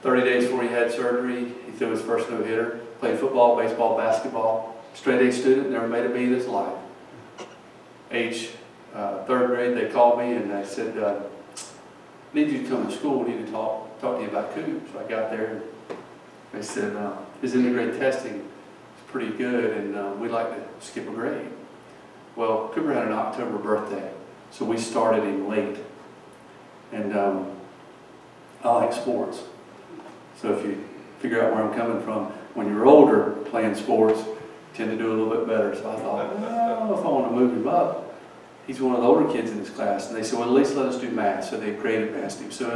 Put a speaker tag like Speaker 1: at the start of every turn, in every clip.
Speaker 1: 30 days before he had surgery, he threw his first no-hitter, played football, baseball, basketball, straight-A student, never made a beat in his life. Age third grade, they called me and they said, need you to come to school, we need to talk to you about Coop. So I got there and they said, his integrated testing is pretty good and we'd like to skip a grade. Well, Cooper had an October birthday, so we started him late. And I like sports. So if you figure out where I'm coming from, when you're older playing sports, you tend to do a little bit better. So I thought, well, if I want to move him up, he's one of the older kids in his class. And they said, well, at least let us do math. So they grade advanced him. So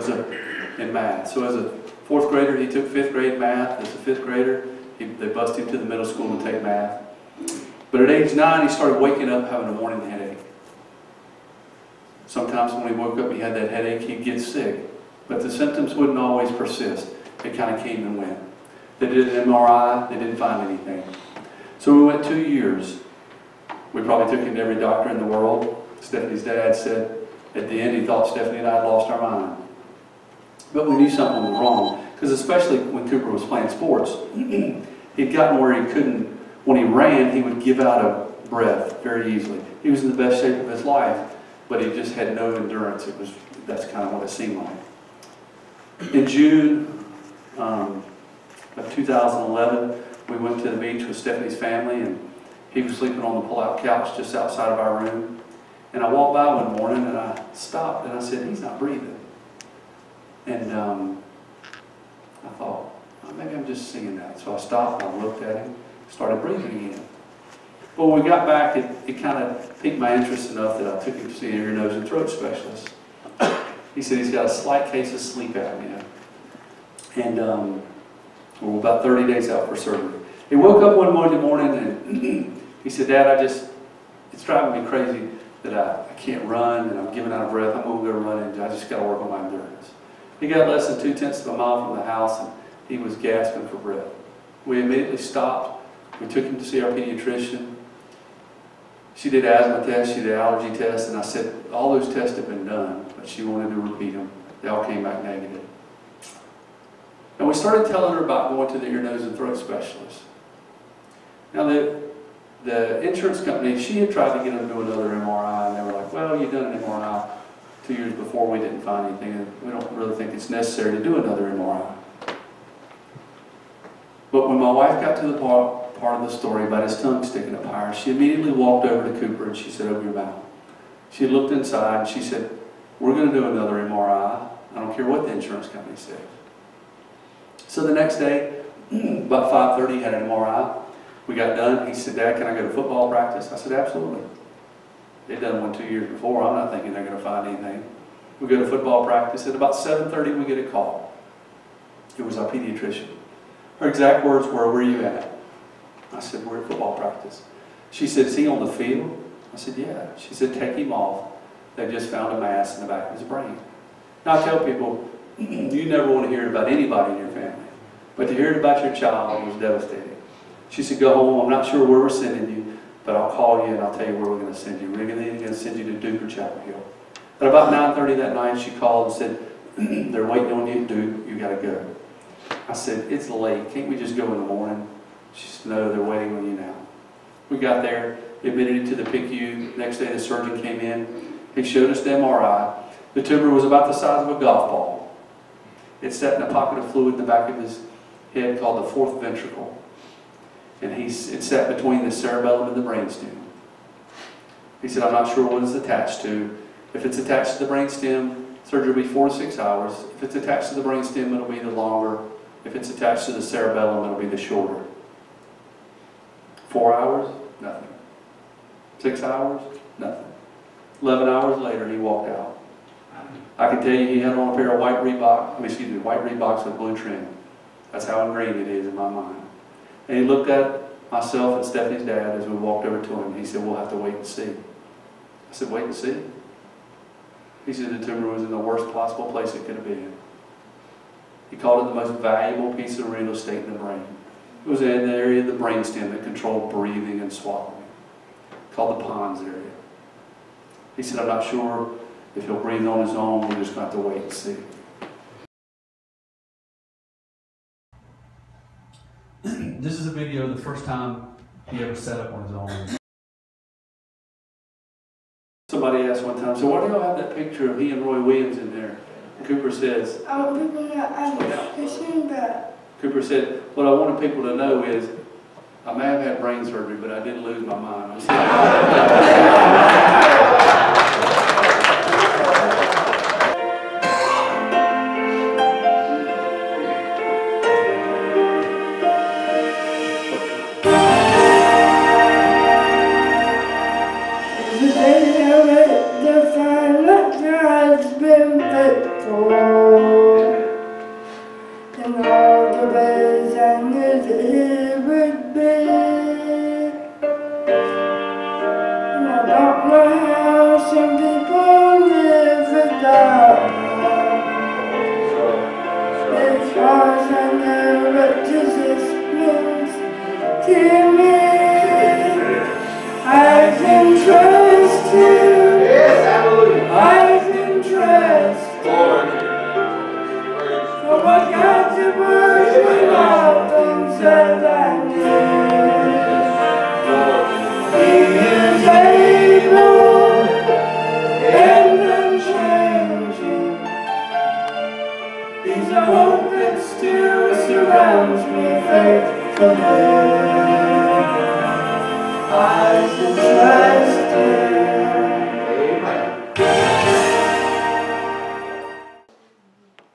Speaker 1: in math. So as a fourth grader, he took fifth grade math. As a fifth grader, they busted him to the middle school to take math. But at age 9, he started waking up having a morning headache. Sometimes when he woke up, he had that headache, he'd get sick. But the symptoms wouldn't always persist. They kind of came and went. They did an MRI, they didn't find anything. So we went 2 years. We probably took him to every doctor in the world. Stephanie's dad said at the end he thought Stephanie and I had lost our mind. But we knew something was wrong, because especially when Cooper was playing sports, he'd gotten where he couldn't, when he ran, he would give out a breath very easily. He was in the best shape of his life, but he just had no endurance. That's kind of what it seemed like. In June of 2011, we went to the beach with Stephanie's family, and he was sleeping on the pull-out couch just outside of our room. And I walked by one morning and I stopped and I said, he's not breathing. And I thought, well, maybe I'm just seeing that. So I stopped and I looked at him, started breathing again. But when we got back, it kind of piqued my interest enough that I took him to see an ear, nose, and throat specialist. He said he's got a slight case of sleep apnea. And we're about 30 days out for surgery. He woke up one Monday morning and he said, Dad, it's driving me crazy that I can't run and I'm giving out of breath. I'm going to go run and I just got to work on my endurance. He got less than 2/10 of a mile from the house and he was gasping for breath. We immediately stopped. We took him to see our pediatrician. She did asthma tests, she did allergy tests, and I said all those tests have been done, but she wanted to repeat them. They all came back negative. And we started telling her about going to the ear, nose, and throat specialist. Now the insurance company, she had tried to get him to do another MRI, and they were like, well, you've done an MRI 2 years before, we didn't find anything, and we don't really think it's necessary to do another MRI. But when my wife got to the part of the story about his tongue sticking up higher, she immediately walked over to Cooper and she said, open your mouth. She looked inside and she said, we're going to do another MRI. I don't care what the insurance company says. So the next day, about 5:30, he had an MRI. We got done. He said, Dad, can I go to football practice? I said, absolutely. They'd done one 2 years before. I'm not thinking they're going to find anything. We go to football practice. At about 7:30, we get a call. It was our pediatrician. Her exact words were, where are you at? I said, we're at football practice. She said, is he on the field? I said, yeah. She said, take him off. They just found a mass in the back of his brain. Now I tell people, you never want to hear it about anybody in your family. But to hear it about your child was devastating. She said, go home. I'm not sure where we're sending you, but I'll call you and I'll tell you where we're going to send you. We're going to send you to Duke or Chapel Hill. At about 9:30 that night, she called and said, they're waiting on you at Duke. You got to go. I said, it's late. Can't we just go in the morning? She said, no, they're waiting on you now. We got there, admitted him to the PICU. Next day the surgeon came in. He showed us the MRI. The tumor was about the size of a golf ball. It sat in a pocket of fluid in the back of his head called the fourth ventricle. And it sat between the cerebellum and the brainstem. He said, I'm not sure what it's attached to. If it's attached to the brainstem, surgery will be 4 to 6 hours. If it's attached to the brainstem, it'll be the longer. If it's attached to the cerebellum, it'll be the shorter. 4 hours? Nothing. 6 hours? Nothing. 11 hours later, he walked out. I can tell you he had on a pair of white Reeboks with blue trim. That's how ingrained it is in my mind. And he looked at myself and Stephanie's dad as we walked over to him. He said, we'll have to wait and see. I said, wait and see? He said the tumor was in the worst possible place it could have been. He called it the most valuable piece of real estate in the brain. It was in the area of the brainstem that controlled breathing and swallowing, called the pons area. He said, I'm not sure if he'll breathe on his own. We're just going to have to wait and see. This is a video the first time he ever set up on his own. Somebody asked one time, so why do y'all have that picture of he and Roy Williams in there? Cooper says, Cooper said, what I wanted people to know is, I may have had brain surgery, but I didn't lose my mind.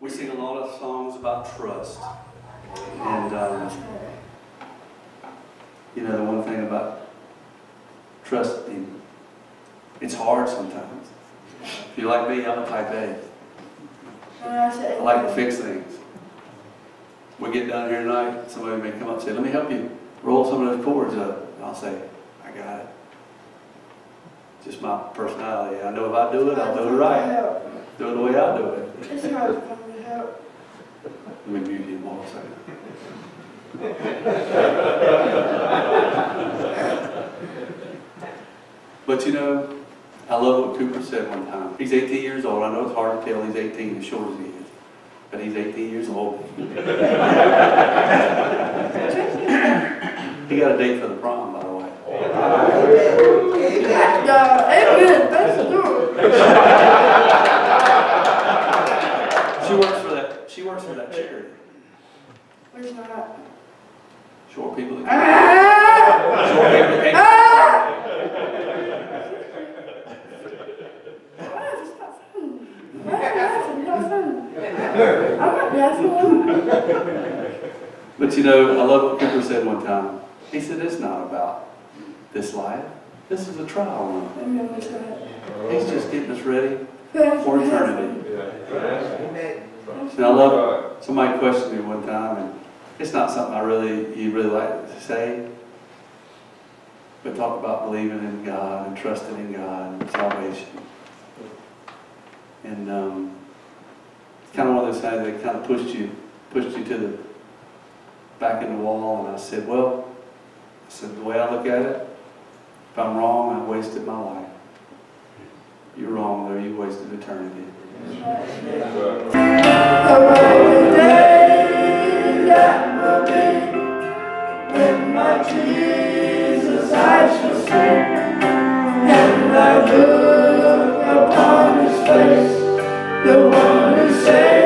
Speaker 1: We sing a lot of songs about trust, and you know, the one thing about trusting, it's hard sometimes. If you're like me, I'm a type A. I like to fix things. We get down here tonight, somebody may come up and say, let me help you roll some of those chords up. And I'll say, I got it. Just my personality. I know if I do it, I'll do it right. Do it the way I do it. Let me mute you one second. But you know, I love what Cooper said one time. He's 18 years old. I know it's hard to tell he's 18 as short as he is. But he's 18 years old. He got a date for the prom, by the way. She works for that charity.
Speaker 2: Where's that?
Speaker 1: Short people that short people that But you know, I love what Cooper said one time. He said, it's not about this life. This is a trial run. He's just getting us ready for eternity. And I love, somebody questioned me one time, and it's not something you really like to say, but talk about believing in God and trusting in God and salvation. And it's kind of one of those things that kind of pushed you to the back in the wall. And I said, well, the way I look at it, if I'm wrong, I've wasted my life. You're wrong, though. You wasted eternity. When my Jesus I shall see, and I look upon his face, the one who saved.